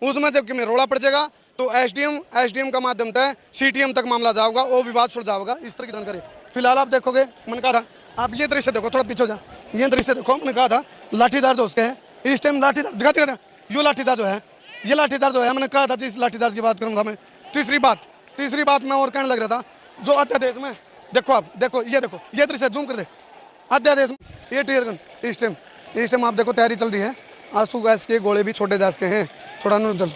उसमें जब में रोड़ा पड़ जाएगा तो एसडीएम का माध्यम से सीटीएम तक मामला जाओगा, वो विवाद सुलझाओगा। इस तरह की जानकारी फिलहाल आप देखोगे। मैंने कहा था आप ये दृश्य देखो, थोड़ा पीछे जा, ये दृश्य देखो। मैंने कहा था लाठीचार्ज उसके है इस टाइम, लाठीचार्ज दिखाते यो लाठीचार्ज जो है, ये लाठीचार्ज जो है। मैंने कहा था इस लाठीचार्ज की बात करूंगा मैं। तीसरी बात मैं और कहने लग रहा था, जो अध्यादेश में देखो, आप देखो, ये दृश्य जूम कर दे। अध्यादेश में ये टीयर गन इस टाइम आप देखो तैयारी चल रही है। आंसू गैस के गोले भी छोटे गैस के हैं, थोड़ा जल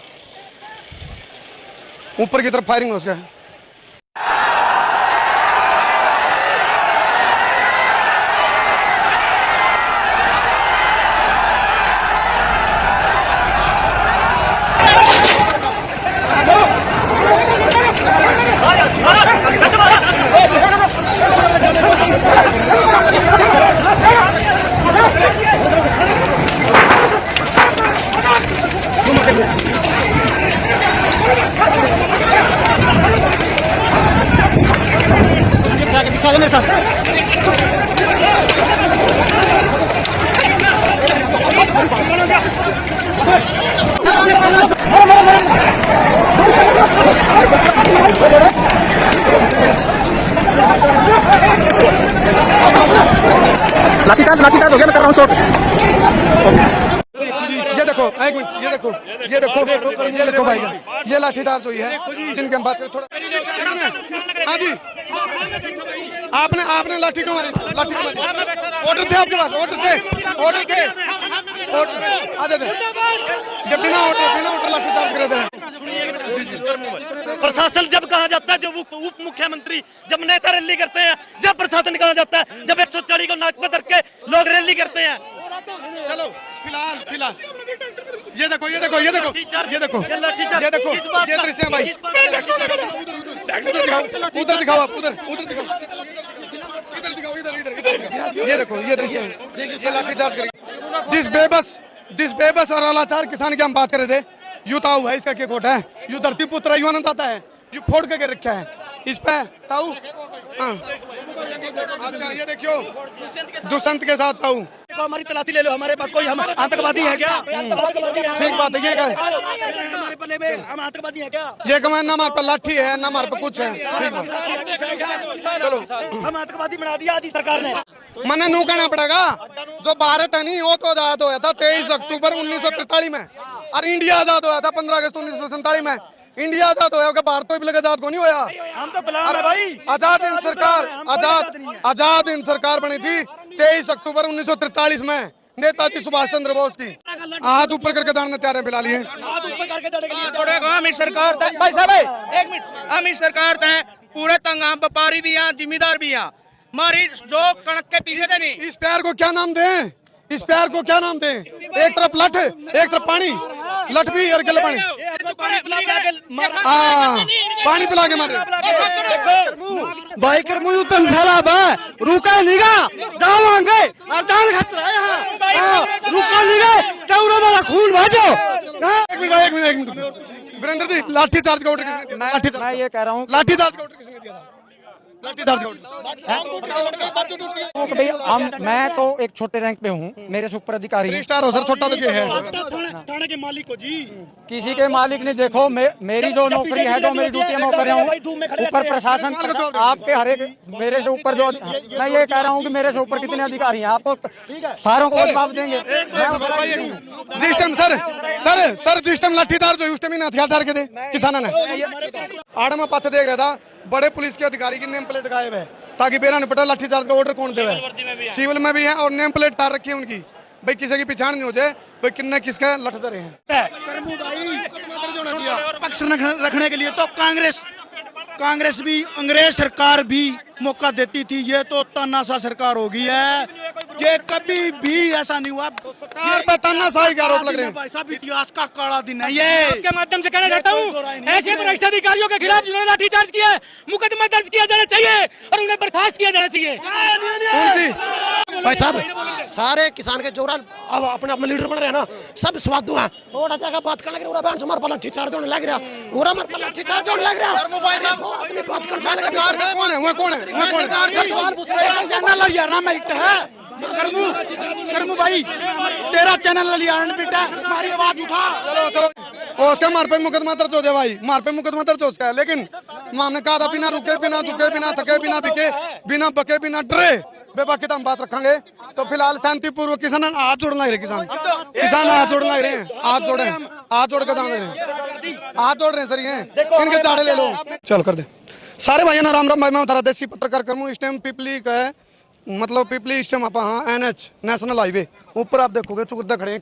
ऊपर की तरफ फायरिंग हो गया है। मेरे साथ लाठीचार्ज हो गया। मैं कर रहा हूँ शॉट। ये देखो, एक मिनट, ये देखो भाई, ये लाठीचार्ज हुई है जिनकी हम बात करें। थोड़ा हाँ जी, आपने लाठी क्यों मारी? ऑर्डर थे आपके पास? ऑर्डर थे आधे थे। ये बिना ऑर्डर लाठीचार्ज करे थे। प्रशासन जब कहा जाता है, जब उप मुख्यमंत्री जब नेता रैली करते हैं, जब प्रशासन कहा जाता है, जब 140 को नाक पे धर के लोग रैली करते हैं। चलो फिलहाल ये देखो ये दृश्य भाई, उधर दिखाओ आप, उधर ये देखो, ये दृश्य ये लाठीचार्ज करेंगे। जिस बेबस और अलाचार किसान की हम बात कर रहे थे, यू ताऊ है इसका क्या कोट है, यू धरती पुत्र यू अनंत आता है, यू फोड़ के रखा है इस पे ताऊ। अच्छा ये देखियो दुष्यंत के साथ ताऊ। हमारी तलाशी ले लो, हमारे पास कोई हम आतंकवादी है क्या? ठीक बात है, ये क्या है? हमारे पल्ले में हम आतंकवादी है क्या? ये कमें ना हमारे पर लाठी है ना हमारे पर कुछ है। ठीक बात, चलो हम आतंकवादी बना दिया आज सरकार ने। मने नू कहना पड़ेगा, जो भारत है नहीं वो तो आजाद हुआ था 23 अक्टूबर 1943 में, और इंडिया आजाद हुआ था 15 अगस्त 1947 में। इंडिया आजाद होया, भारत तो भी आजाद को नहीं होया। हम तो गुलाम है भाई। आजाद हिंद सरकार बनी थी 23 अक्टूबर 1943 में नेताजी सुभाष चंद्र बोस की। हाथ ऊपर करके दांड़ने तैयार है फिलहाल। ये हम इस सरकार भाई साहब एक मिनट, हम इस सरकार पूरे तंग व्यापारी भी हैं, जिम्मेदार भी हैं। हमारी जो कणक के पीछे थे नहीं, इस प्यार को क्या नाम दें? एक तरफ लठ, एक तरफ पानी, लठ भी और गले पानी पिला के मारे भाई कर मुझे तुम फैला बा रुका निगा जावांगे और जान खतरा यहाँ रुका निगा चौरा वाला खून भाजो। एक मिनट वीरेंद्र जी, लाठी चार्ज का ऑर्डर किसने दिया? मैं ये कह रहा हूँ, लाठी चार्ज का ऑर्डर किसने दिया था? मैं तो एक छोटे रैंक पे हूँ, मेरे से ऊपर अधिकारी है। स्टार हो सर, छोटा तो क्या है? थाने के मालिक को जी, किसी के मालिक नहीं। देखो मेरी जो नौकरी है, जो मेरी ड्यूटी मैं कर रहा हूँ, ऊपर प्रशासन आपके हर एक मेरे से ऊपर जो, मैं ये कह रहा हूँ कि मेरे से ऊपर कितने अधिकारी हैं, आपको सारों को जवाब देंगे। जिस टाइम सर जिस टाइम लाठीचार्ज हुई उस टाइम हथियार डाल के दे किसानों ने। आड़ में पाछे देख रहा था, बड़े पुलिस के अधिकारी की नेम प्लेट गायब है, ताकि बेरा ने पता लाठीचार्ज का ऑर्डर कौन देवे। सिविल में भी है और नेम प्लेट तार रखी है उनकी, भाई किसी की पहचान नहीं हो जाए भाई किन्ने किसका लठ दे रहे हैं। पक्ष रखने के लिए तो कांग्रेस भी, अंग्रेज सरकार भी मौका देती थी। ये तो तानाशाह सरकार हो गई है, ये कभी भी ऐसा नहीं हुआ। तानाशाही का आरोप लग रहे हैं भाई साहब, इतिहास का काला दिन है ये। के माध्यम से कहना चाहता हूँ, ऐसे भ्रष्ट अधिकारियों के खिलाफ जिन्होंने लाठीचार्ज किया है, मुकदमा दर्ज किया जाना चाहिए और उन्हें बर्खास्त किया जाना चाहिए। भाई साहब, सारे किसान के जोरान अब अपना लीडर बन रहे हैं ना, सब स्वादु हैं। थोड़ा सा बात करने लग रहा है, हमारे पर लाठीचार्ज होने लग रहा है, हमारे पर लाठीचार्ज होने लग रहा है। भाई साहब अपनी बात कर, कौन है चैनल हरियाणा में हिट है। करमू भाई, तेरा चैनल हरियाणा में हिट है, हमारी आवाज उठा। चलो और उसका मार पे मुकदमा दर्ज हो जाए भाई, मार पे मुकदमा दर्ज हो उसका है। लेकिन हमने कहा था बिना रुके, बिना झुके, बिना थके, बिना बिके, बिना बके, बिना डरे बेबाकी हम बात रखेंगे। तो फिलहाल शांतिपूर्वक किसान हाथ जोड़ना ही रहे, किसान हाथ जोड़ना ही रहे, हाथ जोड़े, हाथ जोड़ के जान रहे हैं, हाथ जोड़ रहे हैं सर, ये इनके चाड़े ले लो, चल कर दे। सारे भाइयों ना राम राम भाई, मैं उतारा देसी पत्रकार कर्मू। इस टाइम पिपली का है, मतलब पिपली इस टाइम आप NH नेशनल हाईवे ऊपर आप देखोगे चुकते खड़े हैं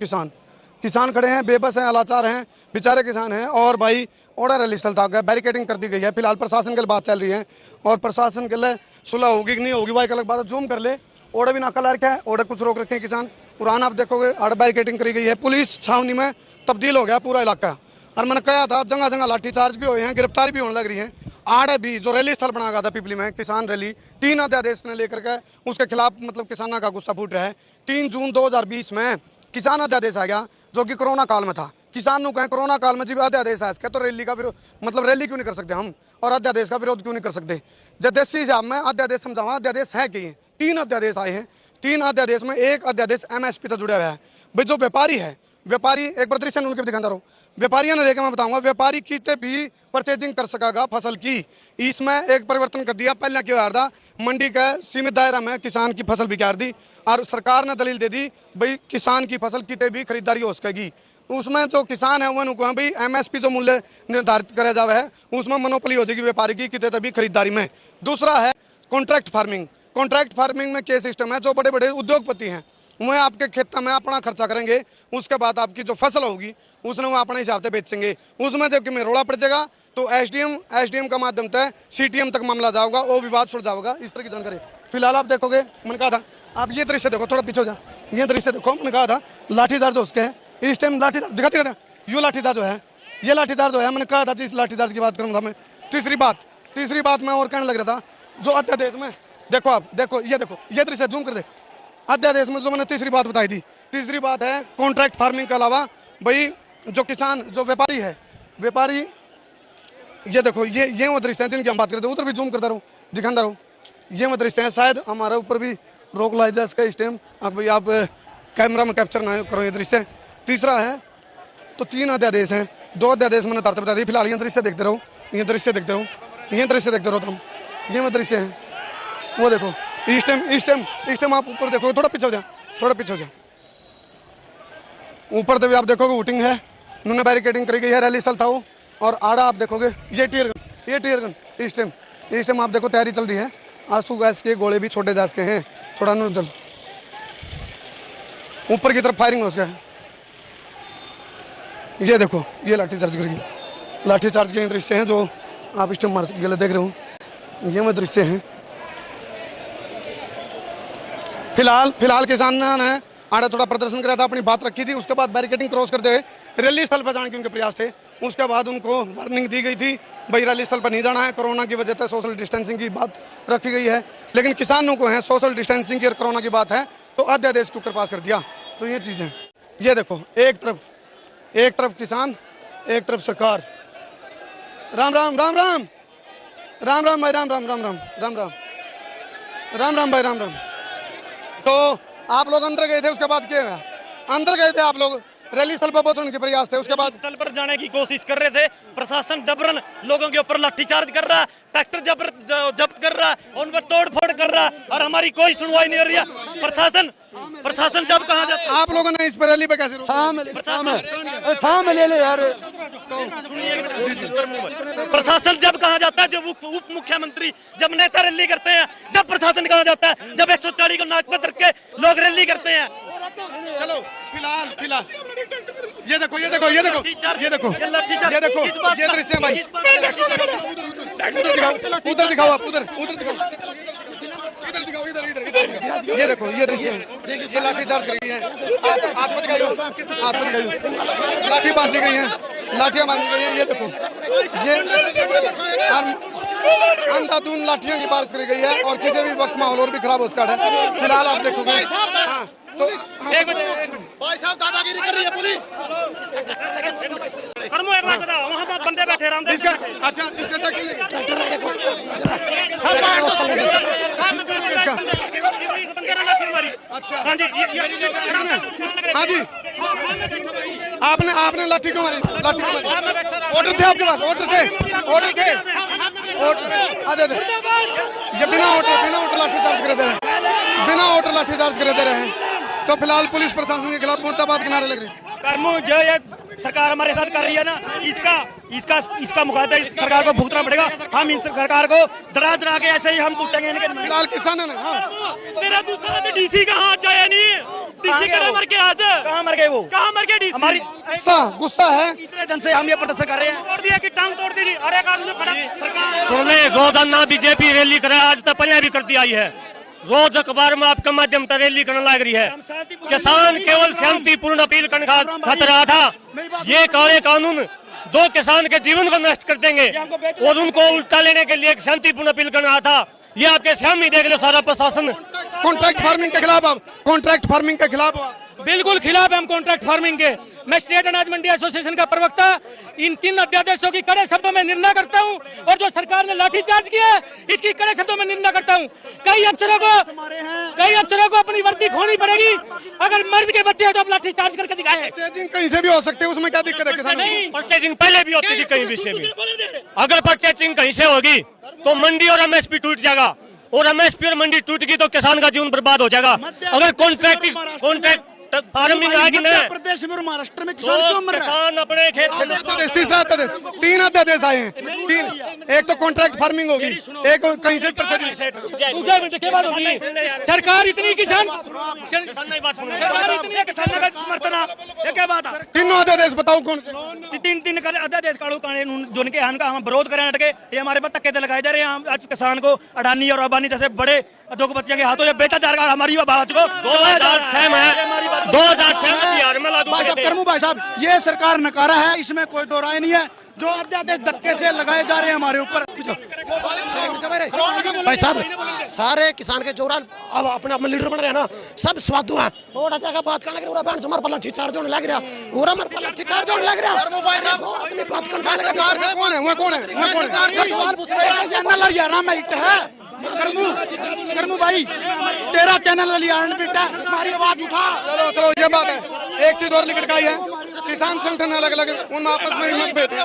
किसान खड़े हैं, बेबस हैं, लाचार हैं, बेचारे किसान हैं। और भाई ऑर्डर रैली स्थल था, बैरिकेडिंग कर दी गई है। फिलहाल प्रशासन के लिए बात चल रही है और प्रशासन के लिए सुलह होगी कि नहीं होगी भाई, अलग बात। जूम कर ले, ओडे भी नाका लड़का है, ओडे कुछ रोक रखे हैं किसान। पुराना आप देखोगे आड़ बैरिकेडिंग करी गई है, पुलिस छावनी में तब्दील हो गया पूरा इलाका। और मैंने कहा था जगह जगह लाठीचार्ज भी हुए हैं, गिरफ्तारी भी होने लग रही है। आड़ भी जो रैली स्थल बनाया गया था पिपली में, किसान रैली, 3 अध्यादेश ने लेकर के उसके खिलाफ मतलब किसानों का गुस्सा फूट रहा है। 3 जून 2020 में किसान अध्यादेश आ गया जो कि कोरोना काल में था। किसान नु कहें कोरोना काल में जब अध्यादेश आया तो रैली का विरोध, मतलब रैली क्यों नहीं कर सकते हम, और अध्यादेश का विरोध क्यों नहीं कर सकते। जब देसी हिसाब में अध्यादेश समझावा, अध्यादेश है कि 3 अध्यादेश आए हैं। 3 अध्यादेश में एक अध्यादेश MSP तक जुड़ा हुआ है भाई। जो व्यापारी है, व्यापारी एक बार दृश्य उनके दिखाता रहो, व्यापारियों ने लेकर मैं बताऊंगा, व्यापारी कितने भी परचेजिंग कर सकेगा फसल की। इसमें एक परिवर्तन कर दिया, पहले क्या था मंडी का सीमित दायरा में किसान की फसल बिकार दी और सरकार ने दलील दे दी भाई किसान की फसल कितने भी खरीदारी हो सकेगी। उसमें जो किसान है वह भाई MSP जो मूल्य निर्धारित करा जावा है उसमें मोनोपोली हो जाएगी व्यापारी की कितने भी खरीदारी में। दूसरा है कॉन्ट्रैक्ट फार्मिंग। कॉन्ट्रैक्ट फार्मिंग में क्या सिस्टम है, जो बड़े बड़े उद्योगपति हैं वह आपके खेत में अपना खर्चा करेंगे, उसके बाद आपकी जो फसल होगी उसने वो अपने हिसाब से बेचेंगे। उसमें जबकि में रोड़ा पड़ जाएगा तो SDM का माध्यम से CTM तक मामला जाएगा, वो विवाद सुलझ जाएगा। इस तरह की जानकारी फिलहाल आप देखोगे। मैंने कहा था आप ये दृश्य देखो, थोड़ा पीछे हो जा, ये दृश्य देखो। मैंने कहा था लाठीचार्ज जो उसके है इस टाइम, लाठीचार्ज दिखाते ये लाठीचार्ज जो है, ये लाठीचार्ज जो है। मैंने कहा था इस लाठीचार्ज की बात करूँगा मैं। तीसरी बात मैं और कहने लग रहा था, जो अध्यादेश में देखो, आप देखो, ये दृश्य जूम कर दे। अध्यादेश में जो मैंने तीसरी बात बताई थी, तीसरी बात है कॉन्ट्रैक्ट फार्मिंग के अलावा भाई जो किसान, जो व्यापारी है, व्यापारी ये देखो, ये वो दृश्य है जिनकी हम बात करते हैं। उधर भी जूम करता रहूँ, दिखाता रहूँ, ये वो दृश्य है। शायद हमारे ऊपर भी रोक लाई जाए इसका इस टाइम, अब भाई आप कैमरा में कैप्चर ना करो ये दृश्य। तीसरा है तो 3 अध्यादेश हैं, 2 अध्यादेश मैंने तरत बता दी। फिलहाल ये दृश्य देखते रहो, ये दृश्य देखते रहो, ये दृश्य देखते रहो तुम, ये वो दृश्य है, वो देखो। इस टाइम आप ऊपर देखो, थोड़ा पीछे हो जा, थोड़ा पीछे हो जा। ऊपर से भी आप देखोगे वोटिंग है, उन्होंने बैरिकेडिंग करी गई है, रैली स्थल था वो। और आड़ा आप देखोगे ये टीयर गन इस टाइम आप देखो तैयारी चल रही है। आंसू गैस के गोले भी छोटे गैस के हैं, थोड़ा जल ऊपर की तरफ फायरिंग हो सका है। ये देखो, ये लाठीचार्ज करेगी, लाठीचार्ज के दृश्य हैं जो आप इस टाइम गले देख रहे हो, ये वो दृश्य हैं। फिलहाल किसान ने आड़ा थोड़ा प्रदर्शन करा था, अपनी बात रखी थी। उसके बाद बैरिकेडिंग क्रॉस करते हुए रैली स्थल पर जाने के उनके प्रयास थे। उसके बाद उनको वार्निंग दी गई थी भाई रैली स्थल पर नहीं जाना है, कोरोना की वजह से सोशल डिस्टेंसिंग की बात रखी गई है। लेकिन किसानों को है सोशल डिस्टेंसिंग की और कोरोना की बात है तो अध्यादेश के ऊपर पास कर दिया। तो ये चीज़ें, ये देखो, एक तरफ किसान, एक तरफ सरकार। राम राम राम राम राम राम भाई, राम राम राम राम राम राम राम राम भाई, राम राम। तो आप लोग अंदर गए थे, उसके बाद क्या हुआ? अंदर गए थे आप लोग, रैली स्थल पर पहुंचने के प्रयास थे, उसके बाद स्थल पर जाने की कोशिश कर रहे थे। प्रशासन जबरन लोगों के ऊपर लाठीचार्ज कर रहा, ट्रैक्टर जब्त कर रहा, उन पर तोड़फोड़ कर रहा और हमारी कोई सुनवाई नहीं हो रही है। प्रशासन जब कहाँ जाता है? आप लोगों ने इस पर रैली पे कैसे ले ले यार। प्रशासन जब कहाँ जाता है? जब उप मुख्यमंत्री, जब नेता रैली करते हैं, जब प्रशासन कहाँ जाता है? जब 140 को नाक पर रख के लोग रैली करते हैं। चलो फिलहाल ये देखो, ये दृश्य है भाई। उधर दिखाओ आप, उधर दिखाओ, इधर ये देखो, ये दृश्य है। ये लाठीचार्ज करी है, हाथ दिखाइयो, लाठी बांधी गई है, लाठियां बांधी गई है। ये देखो, ये अंधाधुंध लाठियों की बारिश करी गई है और किसी भी वक्त माहौल और भी खराब हो सकता है। फिलहाल आप देखोगे तो एक मिनट भाई साहब, दादागिरी कर रही है पुलिस। वहाँ पर बंदे बैठे रहते इसका अच्छा हाँ जी, हाँ जी आपने लाठी क्यों मारी? लाठी क्यों मारी? ऑर्डर थे आपके पास? ऑर्डर थे ये बिना ऑर्डर लाठी चार्ज करे दे रहे हैं, बिना ऑर्डर लाठी चार्ज करे दे रहे हैं। तो फिलहाल पुलिस प्रशासन के खिलाफ मुर्दाबाद के नारे लग रहे हैं। कर्मू जो ये सरकार हमारे साथ कर रही है ना, इसका मुकाबला इस सरकार को भुगतना पड़ेगा। हम इस सरकार को डरा के ऐसे ही हम कूटेंगे इनके। फिलहाल किसानों ने मेरा दूसरा तो डीसी कहाँ जाया नहीं, डीसी कहाँ मर गया? आज कहाँ मर गए वो? कहाँ मर गए डीसी? हमारी गुस्सा है। इतने दिन से हम ये प्रदर्शन कर रहे हैं। तोड़ दिया कि टांग तोड़ दी, हर एक आदमी खड़ा सरकार। सुन ले, रोजाना बीजेपी रैली करे, आज तक पहले भी करती आई है। रोज अखबार में आपके माध्यम से रैली करने लग रही है। किसान केवल शांतिपूर्ण अपील करने खातिर रहा था। ये काले कानून जो किसान के जीवन को नष्ट कर देंगे और उनको उल्टा लेने के लिए शांतिपूर्ण अपील करना रहा था। ये आपके सामने देख लो सारा प्रशासन। कॉन्ट्रैक्ट फार्मिंग के खिलाफ, आप कॉन्ट्रैक्ट फार्मिंग के खिलाफ? बिल्कुल खिलाफ है हम कॉन्ट्रैक्ट फार्मिंग के। मैं स्टेट अनाज मंडी एसोसिएशन का प्रवक्ता इन 3 अध्यादेशों की कड़े शब्दों में निंदा करता हूं और जो सरकार ने लाठीचार्ज किया है इसकी कड़े शब्दों में निंदा करता हूं। कई अफसरों को अपनी वर्दी खोनी पड़ेगी। अगर मर्द के बच्चे हैं तो आप लाठीचार्ज करके दिखाएं। परचेजिंग कहीं से भी हो सकती है, उसमें क्या दिक्कत है किसान? परचेजिंग पहले भी होती थी कहीं भी से भी। अगर परचेजिंग कहीं से होगी तो मंडी और एमएसपी टूट जाएगा, और एमएसपी और मंडी टूट गई तो किसान का जीवन बर्बाद हो जाएगा। अगर कॉन्ट्रैक्ट फार्मिंग आएगी ना, प्रदेश में और महाराष्ट्र में किसान क्यों मर रहा है? किसान अपने खेत से तीसरा अध्यादेश, 3 अध्यादेश आए हैं। 3, एक तो कॉन्ट्रैक्ट फार्मिंग होगी, एक कहीं से क्या बात होगी? सरकार इतनी किसान सरकार इतनी किसानों का समर्थन, ये क्या बात है? तीनों अध्यादेश बताओ कौन से? 3 अध्यादेश कानून जो इनके हन का हम विरोध करें अटके, ये हमारे पर धक्के लगाए जा रहे हैं। हम आज किसान को अडानी और अंबानी जैसे बड़े उद्योगपतियों के हाथों में बेचा जा रहा है। हमारी बात को 2006 में 2006 में बिहार में लागू भाई साहब, करमू भाई साहब, ये सरकार नकारा है, इसमें कोई दो राय नहीं है। जो अध्यादेश धक्के से लगाए जा रहे हैं हमारे ऊपर। भाई साहब, सारे किसान के जोरान अब अपने अपने लीडर बन रहे हैं ना, सब स्वादु हैं। थोड़ा जगह बात करने लगे, बैंड हमारे पर लाठी चार्ज होने लग रहा, पूरा हमारे पर लाठी चार्ज होने लग रहा। भाई साहब, बात करने सरकार से कौन है? वो कौन है? चैनल हरियाणा में हिट है। करमू भाई, तेरा चैनल हरियाणा में हिट है, हमारी आवाज उठा। चलो ये बात है। एक चीज और लिखट का है, किसान संगठन अलग अलग उनमें आपस में मतभेद है।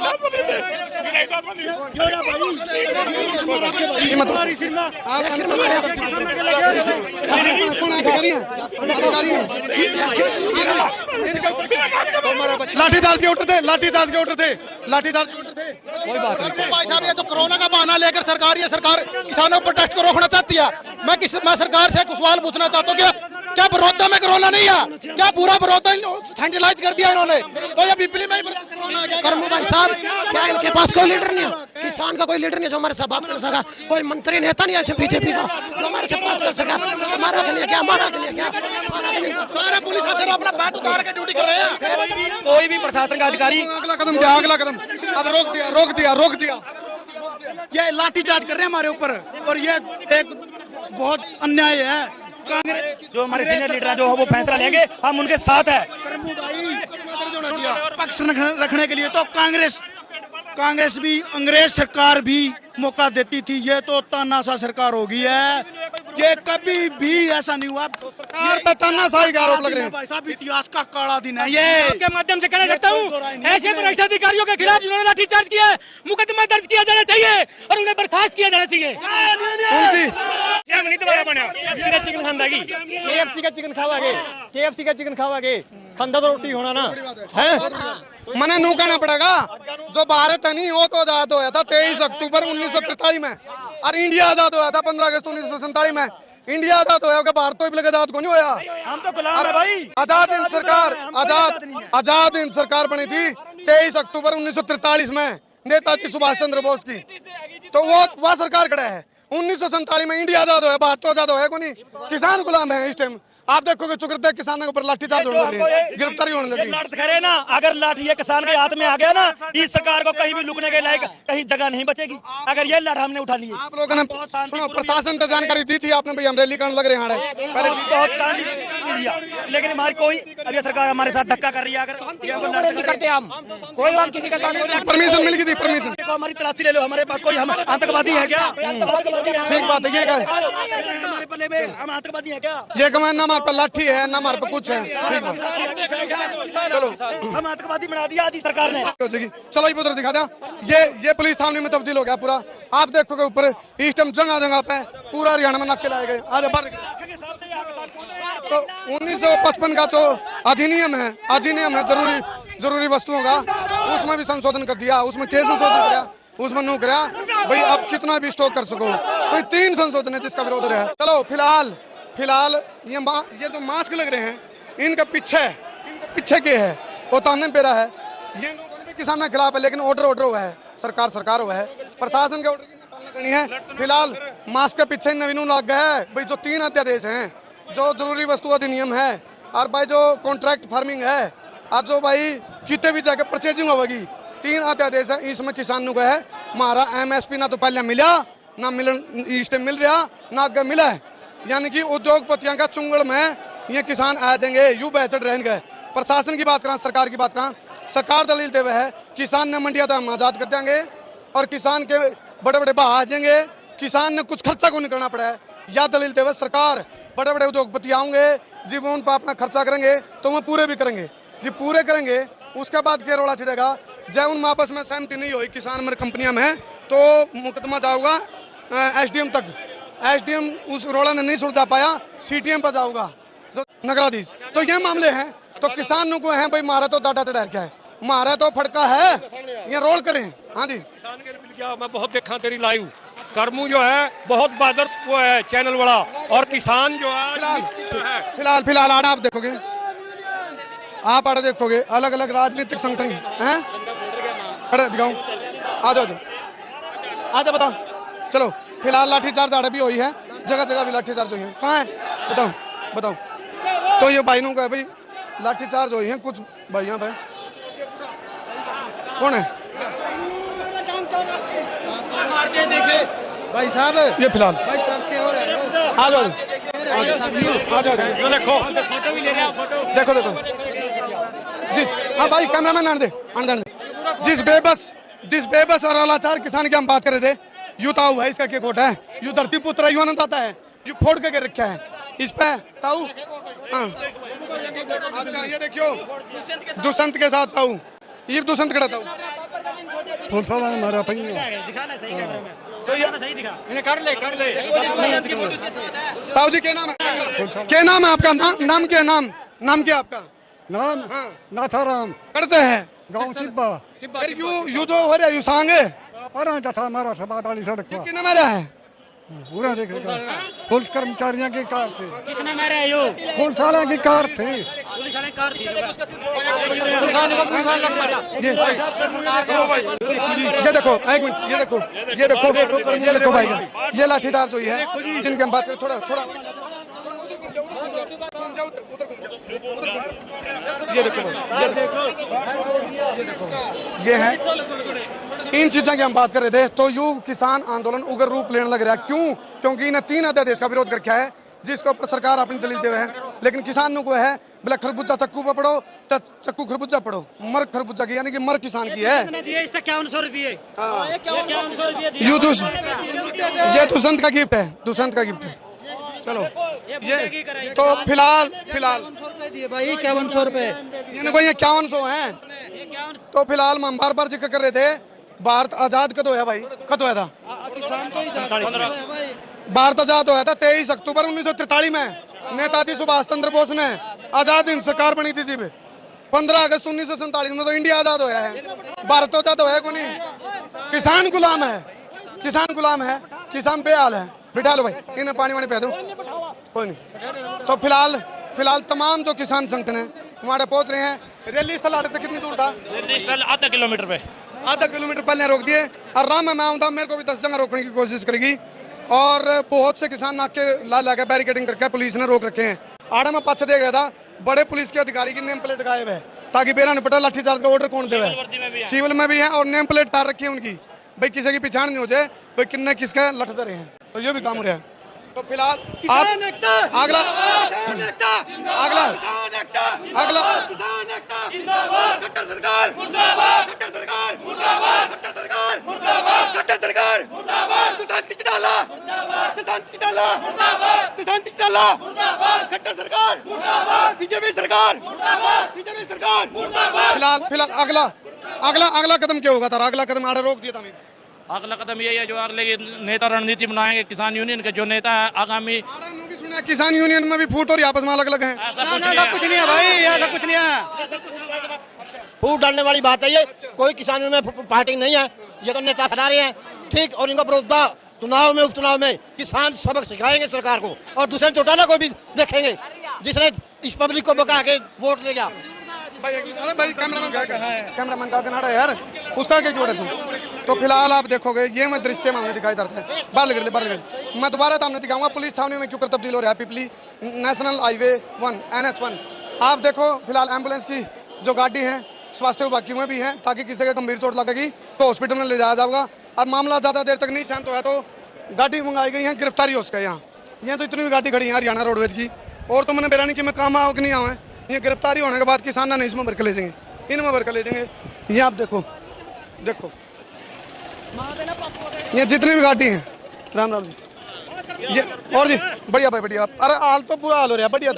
लाठीचार्ज के ऑर्डर थे, लाठीचार्ज के ऑर्डर थे, लाठीचार्ज के ऑर्डर थे। कोई बात नहीं भाई साहब, ये तो कोरोना का बहाना लेकर सरकार किसानों पर टेस्ट को रोकना चाहती है। मैं सरकार से कुछ सवाल पूछना चाहता हूँ, क्या बड़ौदा में कोरोना नहीं है? क्या पूरा बड़ौदा सैनिटाइज कर दिया इन्होंने? तो ये पिपली में कोरोना आ गया। करमू भाई साहब, क्या इनके पास कोई लीडर नहीं है? किसान का कोई लीडर नहीं है जो हमारे साथ बात कर सका? कोई मंत्री नेता नहीं है बीजेपी का जो हमारे साथ बात कर सका? हमारा के लिए क्या, हमारा के लिए क्या? सारे पुलिस अफसर अपना बात उतार के ड्यूटी कर रहे हैं। कोई भी प्रशासन का अधिकारी अगला कदम क्या? अगला कदम अब रोक दिया। ये लाठीचार्ज कर रहे हैं हमारे ऊपर, और ये एक बहुत अन्याय है। कांग्रेस जो हमारे सीनियर लीडर है, जो वो फैसला लेंगे, हम उनके साथ है। पक्ष रखने के लिए तो कांग्रेस भी, अंग्रेज सरकार भी मौका देती थी। ये तो तानाशाह सरकार हो गई है। ये कभी भी ऐसा नहीं हुआ। तानाशाही का आरोप लग रहे हैं। भाई साहब, इतिहास का काला दिन है ये। आपके माध्यम से कहना चाहता हूँ, ऐसे भ्रष्ट अधिकारियों के खिलाफ जिन्होंने लाठीचार्ज किया है, मुकदमा दर्ज किया जाना चाहिए और उन्हें बर्खास्त किया जाना चाहिए। चिकन खांदागी, KFC का चिकन खावागे, खंदा तो रोटी होना ना है। मने नू कहना पड़ेगा, जो भारत है नहीं वो तो आजाद होया था 23 अक्टूबर 1943 में, और इंडिया आजाद होया था 15 अगस्त 1947 में। इंडिया आजाद होया, भारत तो भी आजाद को नहीं होया। हम तो गुलाम है भाई। आजाद हिंद सरकार बनी थी 23 अक्टूबर 1943 में नेताजी सुभाष चंद्र बोस की। तो वो सरकार खड़ा है। 1947 में इंडिया आजाद होया, भारत तो आजाद होया को नहीं। किसान गुलाम है इस टाइम। आप देखोगे चुकरते किसानों के ऊपर लाठीचार्ज होने लगी, गिरफ्तारी होने लगी। लड़ खड़े ना, अगर लाठी ये किसान के हाथ में आ गया ना, इस सरकार को कहीं भी लुकने के लायक कहीं जगह नहीं बचेगी। अगर ये लड़ हमने उठा ली। आप लोगों ने सुनो, प्रशासन तो जानकारी दी थी आपने, भाई हम रैली करने लग रहे हैं पहले बहुत शांति दिया, लेकिन हमारी कोई अब ये सरकार हमारे साथ धक्का कर रही है। अगर करते हम कोई हम किसी का परमिशन मिल गई थी, परमिशन। हमारी तलाशी ले लो, हमारे पास कोई हम आतंकवादी है क्या? ठीक बात है, ये क्या है? हमारे पल्ले में हम आतंकवादी है क्या? ये कमाना हमारे पास लाठी है ना हमारे पास कुछ है। ठीक है चलो हम आतंकवादी बना दिया आज सरकार ने। चलो ये उधर दिखा दिया। ये पुलिस थाने में तब्दील हो गया पूरा। आप देखोगे ऊपर इस टाइम जगह जगह पे पूरा हरियाणा में नाके लाए गए। आज बाहर तो 1955 का जो अधिनियम है जरूरी वस्तुओं का, उसमें भी संशोधन कर दिया, उसमें केस संशोधन किया, उसमें नो कराया भाई अब कितना भी स्टॉक कर सको। तो 3 संशोधन है जिसका विरोध है। चलो फिलहाल ये जो मास्क लग रहे हैं इनके पीछे के है वो ताने पेरा है। ये लोगों भी किसान के खिलाफ है, लेकिन ऑर्डर हुआ है, सरकार हुआ है, प्रशासन के ऑर्डर की पालना करनी है। फिलहाल मास्क के पीछे नवीन लग गया है भाई। जो 3 अध्यादेश हैं, जो जरूरी वस्तु अधिनियम है, और भाई जो कॉन्ट्रैक्ट फार्मिंग है, और जो भाई कितने भी जाके परचेजिंग होगी, 3 अध्यादेश है। इसमें किसानों को है हमारा MSP ना तो पहले मिला ना इस टाइम मिल रहा ना आगे मिला है। यानी कि उद्योगपतियों का चुंगल में ये किसान आ जाएंगे, यू बेचड़ रहेंगे। प्रशासन की बात करें, सरकार की बात करें, सरकार दलील देवे है किसान ने मंडिया तो हम आजाद कर देंगे और किसान के बड़े बड़े भाव आ जाएंगे, किसान ने कुछ खर्चा को नहीं करना पड़ा है। या दलील देवे सरकार, बड़े बड़े उद्योगपति आएंगे जी, वो उन पर अपना खर्चा करेंगे तो वो पूरे भी करेंगे जी, पूरे करेंगे। उसके बाद क्या रोड़ा छिड़ेगा, जब उनमें आपस में सहमति नहीं हुई किसान मेरे कंपनियां में, तो मुकदमा जाऊगा SDM तक। SDM उस रोड़ा ने नहीं सुलझा पाया, CTM पर जाऊगा जो नगराधीश। तो ये मामले हैं। तो किसानों को है भाई मारा तो डाटा चढ़ा क्या है, मारा तो फटका है, ये रोल करें। हाँ जी किसान के मिल गया, मैं बहुत देखा तेरी लाइव कर्मू जो है बहुत बहादुर वो है चैनल वाला, और किसान जो है फिलहाल आड़ा आप देखोगे, अलग अलग राजनीतिक संगठन हैं, खड़े दिखाऊं, आ जाओ बताओ। चलो फिलहाल लाठीचार्ज आड़े भी हुई है, जगह भी लाठीचार्ज हुई है। कहाँ है बताओ। तो ये भाई का भाई लाठीचार्ज हुई है कुछ भाइयों पे। कौन है भाई साहब? ये फिलहाल भाई साहब क्या हो रहा है? आ जाओ देखो जिस, हाँ भाई कैमरामैन आने दे। जिस बेबस और अलाचार किसान की हम बात कर रहे थे, यू ताऊ है इसका क्या कोट है, यू धरती पुत्र यू आनंद आता है, यू फोड़ के रखा है इस पे ताऊ। हाँ अच्छा ये देखियो दुष्यंत के साथ ताऊ, ये दुष्यंत खड़ा ताऊ हमारा ताऊ जी क्या नाम है आपका? नाम क्या आपका? नाम नाथाराम करते हैं गाँव चिब्बा। यू जो हो रहा यू सांगे पर था हमारा समाज वाली सड़क पर कितने मारा है? पूरा देख रहा, पुलिस कर्मचारियों की कार थे, किसने मारा है? यो पुलिस वालों की कार थी। ये देखो एक मिनट, ये देखो भाई ये लाठीचार्ज हुई है जिनकी हम बात करें। थोड़ा ये देखो ये है, इन चीजों की हम बात कर रहे थे। तो यू किसान आंदोलन उग्र रूप लेने लग रहा है। क्यों? क्योंकि इन्हें 3 अध्यादेश का विरोध करके है, जिसको ऊपर सरकार अपनी दलील दे है। लेकिन किसानों को है बोले खरबूजा चक्कू पर पढ़ो, चक्कू खरबूजा पढ़ो, मर खरबूजा की, यानी कि मर किसान की है। इसका 5100 रुपये। यू ये दुष्यंत का गिफ्ट है, चलो ये तो फिलहाल 5100 दिए भाई, 5100 रुपए। इनको ये 5100 है। तो फिलहाल हम बार जिक्र कर रहे थे, भारत आजाद कब होया भाई? कब होया था? किसान को ही भारत आजाद होया था 23 अक्टूबर 1943 में। नेताजी सुभाष चंद्र बोस ने आजाद हिंद सरकार बनी थी जी। 15 अगस्त 1947 में तो इंडिया आजाद होया है, भारत तो आजाद होया को नहीं। किसान गुलाम है, किसान बेहाल है। बिठा लो भाई, इन्हें पानी पै दो, कोई नहीं। तो फिलहाल तमाम जो किसान संगठन है हमारे पहुंच रहे हैं। रैली स्थल आड़े से कितनी दूर था? रैली स्थल आधा किलोमीटर पहले रोक दिए, और राम मैं आऊँ था, मेरे को भी 10 जगह रोकने की कोशिश करेगी। और बहुत से किसान नाके ला के बैरिकेडिंग करके पुलिस ने रोक रखे हैं। आड़े में पाछे देख रहा था, बड़े पुलिस के अधिकारी की नेम प्लेट गायब है, ताकि बेरा निपटा लाठीचार्ज का ऑर्डर कौन देवे? सिविल में भी है, और नेम प्लेट तार रखी है उनकी, भाई किसी की पहचान नहीं हो जाए भाई किन्ने किसका लठ दे रहे हैं। तो ये भी काम हो रहा है। तो फिलहाल अगला खट्टर सरकार सरकार मुर्दाबाद, बीजेपी सरकार मुर्दाबाद, बीजेपी सरकार मुर्दाबाद। फिलहाल अगला अगला अगला कदम क्या होगा? तारा अगला कदम आड़े रोक दिया था मैं। अगला कदम यही है जो अगले नेता रणनीति बनाएंगे किसान यूनियन के जो नेता है आगामी। किसान यूनियन में भी फूट और आपस में अलग अलग है। ऐसा कुछ नहीं है भाई, ऐसा कुछ नहीं है। फूट डालने वाली बात है ये, कोई किसान में पार्टी नहीं है, ये तो नेता फैला रहे हैं, ठीक। और इनका विरोधा चुनाव में उपचुनाव में किसान सबक सिखाएंगे सरकार को, और दूसरे चौटाला को भी देखेंगे जिसने इस पब्लिक को बका के वोट ले गया। अरे भाई कैमरामैन का कनाडा यार, उसका क्या जोड़ है तुम? तो फिलहाल आप देखोगे ये मैं दृश्य में दिखाई देता है। बाहर निकल मैं दोबारा सामने दिखाऊंगा पुलिस छावनी में क्यों कर तब्दील हो रहा है। पिपली नेशनल हाईवे 1 NH1 आप देखो। फिलहाल एम्बुलेंस की जो गाड़ी है स्वास्थ्य विभाग की में भी है, ताकि किसी का गंभीर चोट लगेगी तो हॉस्पिटल में ले जाया जाएगा। और मामला ज़्यादा देर तक नहीं शांत हुआ तो गाड़ी मंगाई गई है, गिरफ्तारी हो सके। यहाँ तो इतनी भी गाड़ी खड़ी है हरियाणा रोडवेज की, और तो मैंने बेरानी की मैं काम आओ कि नहीं आवे। ये गिरफ्तारी होने के बाद किसान ना इसमें भर के ले जाएंगे, इनमें भर के ले जाएंगे। ये आप देखो देखो ये जितनी भी गाड़ी हैं। राम राम जी। ये और जी बढ़िया भाई बढ़िया। अरे हाल तो पूरा हाल हो रहा है बढ़िया।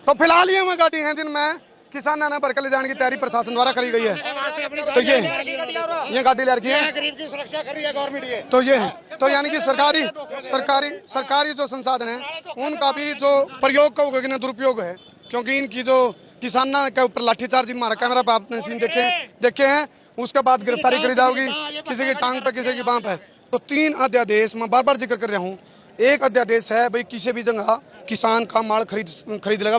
तो फिलहाल ये वो गाड़ी हैं जिनमें किसानों ने भर के ले जाने की तैयारी प्रशासन द्वारा करी गई है। तो ये गाड़ी ले रखी है, गरीब की सुरक्षा कर रही है गवर्नमेंट ये। तो ये है तो यानी कि सरकारी जो संसाधन है उनका भी जो प्रयोग का होगा दुरुपयोग है, क्योंकि इनकी जो किसानों के ऊपर लाठीचार्ज मारा कैमरा पे आपने सीन देखे हैं। उसके बाद गिरफ्तारी करी जाओगी, किसी की टांग पे किसी की बांह पे। तो 3 अध्यादेश मैं बार बार जिक्र कर रहा हूँ। एक अध्यादेश है भाई किसी भी जगह किसान का माल खरीद लेगा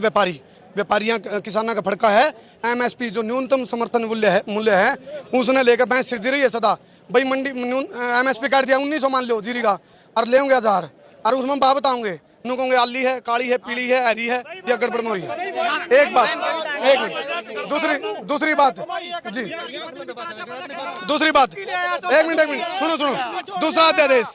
व्यापारियां किसानों का फड़का है। MSP जो न्यूनतम समर्थन मूल्य है उसने लेकर भैंस सिर रही है सदा भाई। मंडी MSP काट दिया 1900 मान लो जीरी का, और ले 1000 और उसमें बात बताऊंगे नु कहूँगे आली है, काली है, पीली है, हरी है या गड़बड़ मोरी है। एक बात, एक मिनट। दूसरी बात जी, दूसरी बात एक मिनट सुनो। दूसरा अध्यादेश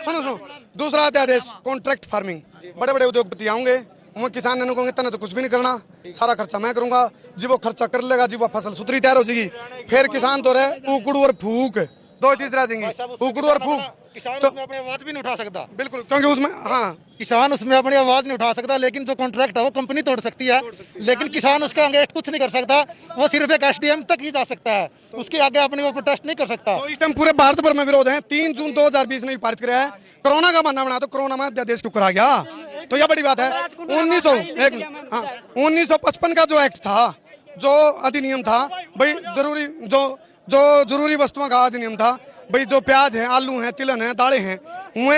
सुनो। दूसरा अध्यादेश कॉन्ट्रैक्ट फार्मिंग। बड़े बड़े उद्योगपति आऊंगे, मैं किसान ने कहूँगा इतना तो कुछ भी नहीं करना, सारा खर्चा मैं करूंगा। जी वो खर्चा कर लेगा, जी वो फसल सुथरी तैयार हो जाएगी। फिर किसान तो रहे उकड़ू और फूक, 2 चीज रह जाएंगी, उकड़ू और फूक। किसान तो उसमें अपनी आवाज भी नहीं उठा सकता। बिल्कुल, क्योंकि उसमें किसान उसमें अपनी आवाज नहीं उठा सकता, लेकिन जो कॉन्ट्रैक्ट है वो कंपनी तोड़ सकती है, लेकिन किसान उसके आगे कुछ नहीं कर सकता। वो सिर्फ एक SDM तक ही जा सकता है, उसके आगे अपनी वो प्रोटेस्ट नहीं कर सकता। तो इस टाइम पूरे भारत भर में विरोध है। 3 जून 2020 में पारित किया है। कोरोना का बहाना बना तो कोरोना में अध्यादेश क्यों करा गया? तो यह बड़ी बात है। 1955 का जो एक्ट था, जो अधिनियम था भाई, जरूरी वस्तुओं का अधिनियम था भाई। जो प्याज है, आलू है, तिलहन है, दालें हैं,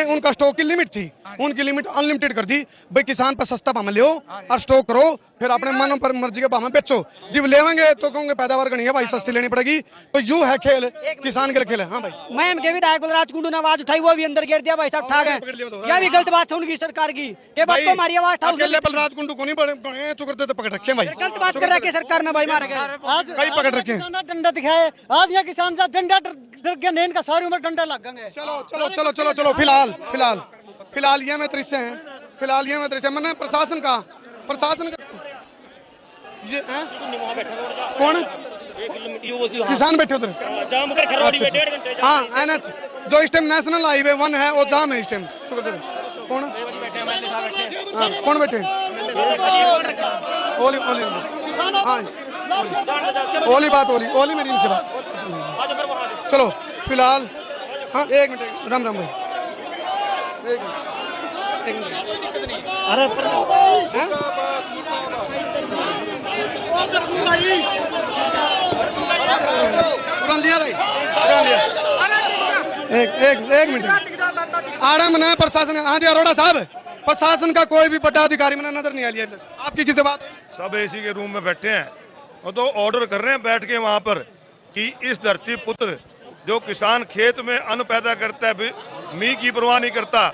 उनका स्टॉक की लिमिट थी, उनकी लिमिट अनलिमिटेड कर दी भाई। किसान पर सस्ता भाव में ले और स्टॉक करो, फिर अपने मन पर मर्जी के भाव में बेचो। जब लेवेंगे तो कहोगे पैदावार करनी है भाई, सस्ती लेनी पड़ेगी। तो यू है खेल, किसान के खेल है। हाँ भाई, मैं के विधायक बलराज कुंडू ने आवाज उठाई, वो भी अंदर गिर दिया भाई साहब, ठा गए। यह भी गलत बात है उनकी सरकार की। ये बात तो हमारी आवाज था, बलराज कुंडू को नहीं बड़े चुकरते तो पकड़ रखे भाई। गलत बात कर रहा है सरकार ने भाई, मार गए आज कई पकड़ रखे हैं। डंडा दिखाए आज, यहाँ किसान साहब डंडा डर गया, नहीं इनका सारी उम्र डंडा लग गए। चलो फिलहाल ये में दृश्य है। मैंने प्रशासन का ये कौन किसान बैठे उधर। हाँ NH जो इस टाइम नेशनल हाईवे 1 है वो जाम है इस टाइम। कौन कौन बैठे? ओली ओली मेरी इनसे बात। चलो फिलहाल हाँ 1 मिनट। राम भाई 1 मिनट। अरे एक मिनट। आड़ा मना प्रशासन। हाँ जी अरोड़ा साहब, प्रशासन का कोई भी बड़ा अधिकारी मैंने नजर नहीं आ लिया। आपकी किससे बात? सब AC के रूम में बैठे हैं, वो तो ऑर्डर कर रहे हैं बैठ के वहाँ पर कि इस धरती पुत्र जो किसान खेत में अन्न पैदा करता है, मीह की परवाह नहीं करता,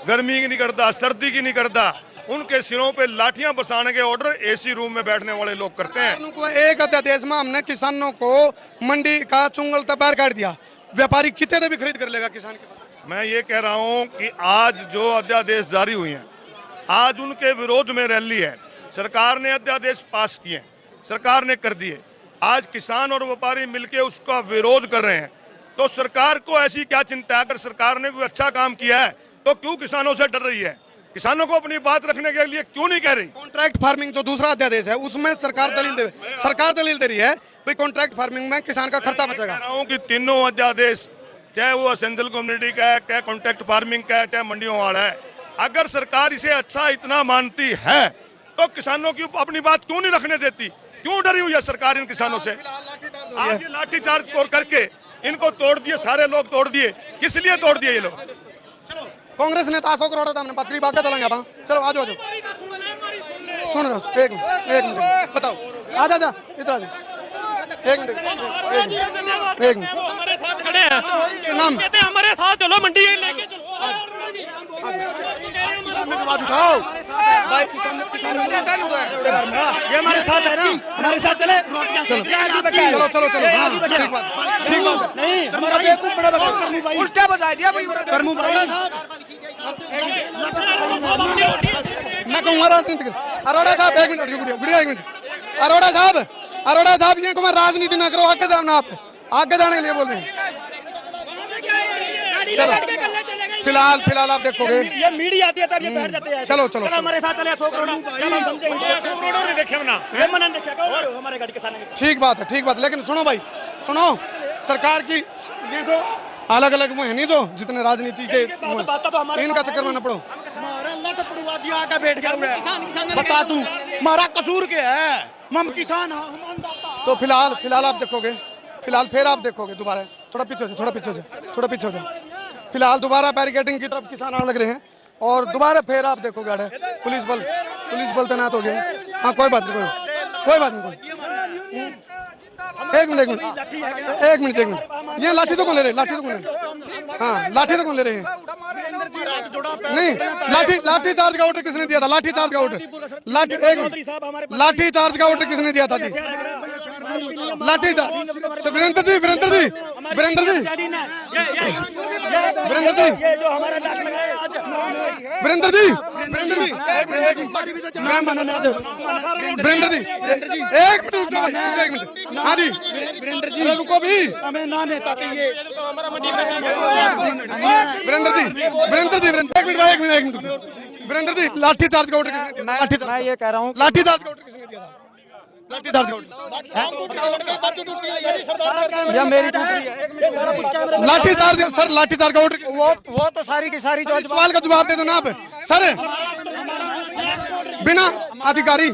गर्मी की नहीं करता, सर्दी की नहीं करता, उनके सिरों पे लाठियां बरसाने के ऑर्डर AC रूम में बैठने वाले लोग करते हैं। एक अध्यादेश में हमने किसानों को मंडी का चुंगल तक बाहर काट दिया। व्यापारी कितने भी खरीद कर लेगा किसान के पास। मैं ये कह रहा हूँ कि आज जो अध्यादेश जारी हुए हैं, आज उनके विरोध में रैली है। सरकार ने अध्यादेश पास किए, सरकार ने कर दिए। आज किसान और व्यापारी मिलकर उसका विरोध कर रहे हैं। तो सरकार को ऐसी क्या चिंता है? अगर सरकार ने कोई अच्छा काम किया है तो क्यों किसानों से डर रही है? किसानों को अपनी बात रखने के लिए क्यों नहीं कह रही? कॉन्ट्रैक्ट फार्मिंग जो दूसरा अध्यादेश है उसमें सरकार दलील दे रही है भाई कॉन्ट्रैक्ट फार्मिंग में किसान का खर्चा मैं बचेगा। कह रहा हूं कि तीनों अध्यादेश, चाहे वो एसेंशियल कम्युनिटी का है, चाहे कॉन्ट्रैक्ट फार्मिंग का है, चाहे मंडियों वाला है, अगर सरकार इसे अच्छा इतना मानती है तो किसानों की अपनी बात क्यों नहीं रखने देती? क्यों डरी हुई है सरकार इन किसानों से? आज ये लाठीचार्ज करके इनको तोड़ दिए, सारे लोग तोड़ दिए। किस लिए तोड़ दिए ये लोग? कांग्रेस ने ताशो करोड़ा था, हमने बात करी, बात चलेंगे आप। चलो आज सुन रहे हो, एक मिनट बताओ, आजा जा इधर आजा, एक मिनट हमारे साथ खड़े हैं, नाम कहते हैं हमारे साथ चलो मंडी लेके चलो। आवाज उठाओ भाई, किसान ये हमारे साथ है ना, हमारे साथ चले। चलो चलो चलो, हाँ ठीक बात नहीं हमारा बेवकूफ बड़ा बड़ा उल्टा बता दिया भाई। करमू भाई। मैं कहूँगा राजनीति अरोड़ा साहब, एक मिनट गुड़िया, एक मिनट। अरोड़ा साहब ये को मैं राजनीति ना करो, आगे जाना, आप आगे जाने के लिए बोल रहे हैं। चलो फिलहाल आप देखोगे, ये मीडिया आती है तब ये बैठ जाते हैं। चलो चलो हमारे साथ चले 100 करोड़ नहीं देखे ना, ये मन देखे हमारे गाड़ी किसान ने। ठीक बात है, लेकिन सुनो भाई, सुनो, सरकार की ये जो अलग अलग वो है नहीं, जो जितने राजनीति के इनका चक्कर में न पड़ो। हमारा लट पड़वा दिया, आके बैठ गया। बता तू हमारा कसूर क्या है? हम किसान हैं, हम अन्नदाता। तो फिलहाल आप देखोगे, फिर आप देखोगे दोबारा, थोड़ा पीछे हो जाओ। फिलहाल दोबारा बैरिकेडिंग की तरफ किसान आने लग रहे हैं और दोबारा फिर आप देखोगे आड़े पुलिस बल तैनात हो गए। हाँ कोई बात नहीं। एक मिनट, ये लाठी तो कौन ले रहे? हाँ लाठी तो कौन ले रहे हैं? नहीं, लाठी चार्ज का ऑर्डर किसने दिया था? लाठी चार्ज का ऑर्डर किसने दिया था जी? लाठी चार्ज वीरेंद्र जी एक मिनट। हाँ जी वीरेंद्र जी रुको भी, हमें ना नेता के ये एक मिनट वीरेंद्र जी, लाठी चार्ज का ऑर्डर किसने दिया था? मैं ये कह रहा हूँ, लाठी चार्ज का ऑर्डर किसने दिया था? या मेरी टूटी है। लाठी चार्ज का ऑर्डर वो तो सारी की सारी जो सवाल का जवाब दे दो ना आप सर। बिना अधिकारी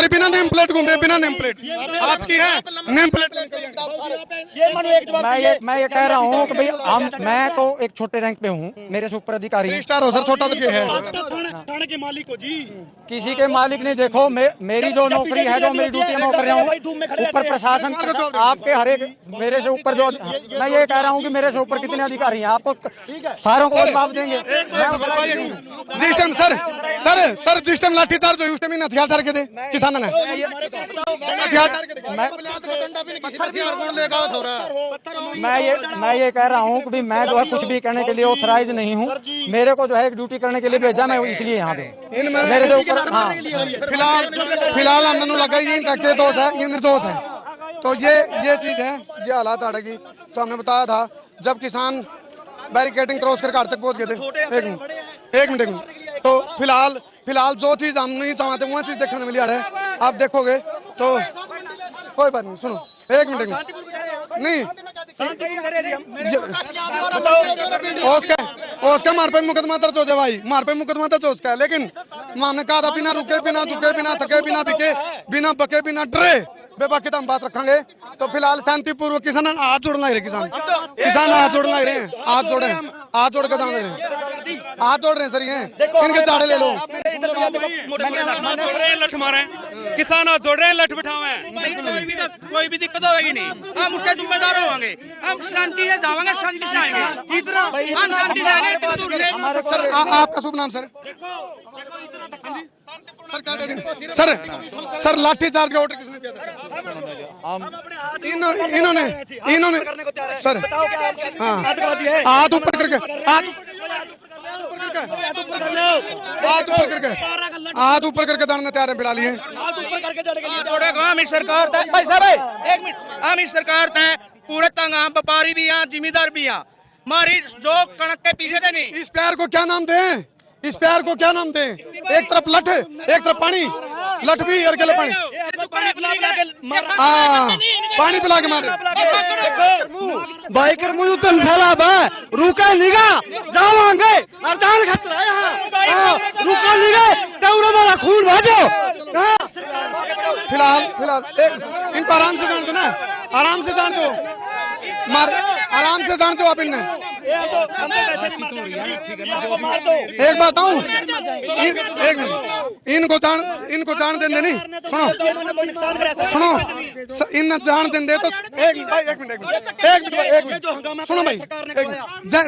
बिना नेम प्लेट घूम रहे, बिना नेम प्लेट आपकी है, नेम प्लेट। मैं ये कह रहा हूँ कि भाई मैं तो एक छोटे रैंक पे हूँ, मेरे से ऊपर अधिकारी है। स्टार हो सर, छोटा तो क्या है? थाने के मालिक हो जी। किसी के मालिक नहीं, देखो मेरी जो नौकरी है, जो मेरी ड्यूटी मैं कर रहा हूँ, ऊपर प्रशासन आपके हर एक मेरे से ऊपर जो, मैं ये कह रहा हूँ कि मेरे से ऊपर कितने अधिकारी हैं, आपको सारों को जवाब देंगे। जिस टाइम सर जिस टाइम लाठी चार्ज हुई उस टाइम हथियार चार के दे किसान ने मैं ये कह रहा हूँ कि मैं जो है कुछ भी करने के लिए ऑथराइज नहीं हूँ। मेरे को जो है ड्यूटी करने के लिए भेजा, मैं इसलिए यहाँ पे मेरे से ऊपर। हाँ फिलहाल हमने लगा ये इनका के दोष है, ये निर्दोष है। तो ये चीज है, ये हालात आड़ेगी। तो हमने बताया था जब किसान बैरिकेडिंग क्रॉस करके घर तक पहुंच गए थे। एक मिनट। तो फिलहाल जो चीज हम नहीं चाहते वो चीज देखने मिली है, आप देखोगे तो कोई बात नहीं। सुनो एक मिनट नहीं, उसका मार पे मुकदमा दर्ज हो जाए भाई, मार पे मुकदमा दर्ज हो उसका। लेकिन हमने कहा था बिना रुके, बिना झुके, बिना थके, बिना बिके, बिना बके, बिना डरे बेबाकी हम बात रखेंगे। तो फिलहाल शांतिपूर्वक किसान हाथ जोड़ना ही रहे, किसान हाथ जोड़ना ही रहे, हाथ जोड़ के जाने रहे, हाथ जोड़ रहे हैं सर। ये इनके चाड़े ले लो, लठ मारे, किसान हाथ जोड़ रहे हैं, लठ बिठावे। कोई भी दिक्कत होगी नहीं, हम उसके जिम्मेदार होंगे, हम शांति से जाएंगे, शांति से आएंगे, इतना हम शांति से आएंगे। सर आपका शुभ नाम सर? सर लाठी चार्ज का ऑर्डर किसने दिया था? इन्होंने सर हाथ ऊपर करके हाथ ऊपर करके जाने तैयार है फिलहाल। ये हम सरकार भाई साहब एक मिनट, हम सरकार तय पूरे तंगाम व्यापारी भी यहाँ, जिम्मेदार भी यहाँ, हमारी जो कणक के पीछे थे नहीं। इस प्यार को क्या नाम दें? इस प्यार को क्या नाम दें? एक तरफ लठ, एक तरफ पानी, लठ भी और गले पानी। हाँ, पानी पिला के मारे। भाई कर मुझे तो फैला बा रुका निगा जावांगे अर्दान खतरा है हां रुका निगा दौरा वाला खून भाजो। फिलहाल इनको आराम से जान दो ना, आराम से जान दो, मार आराम से जान दो आप इन्हें। एक बात बताऊं, एक मिनट, इनको जान देंगे नहीं। सुनो इन जान देंगे तो एक मिनट सुनो भाई,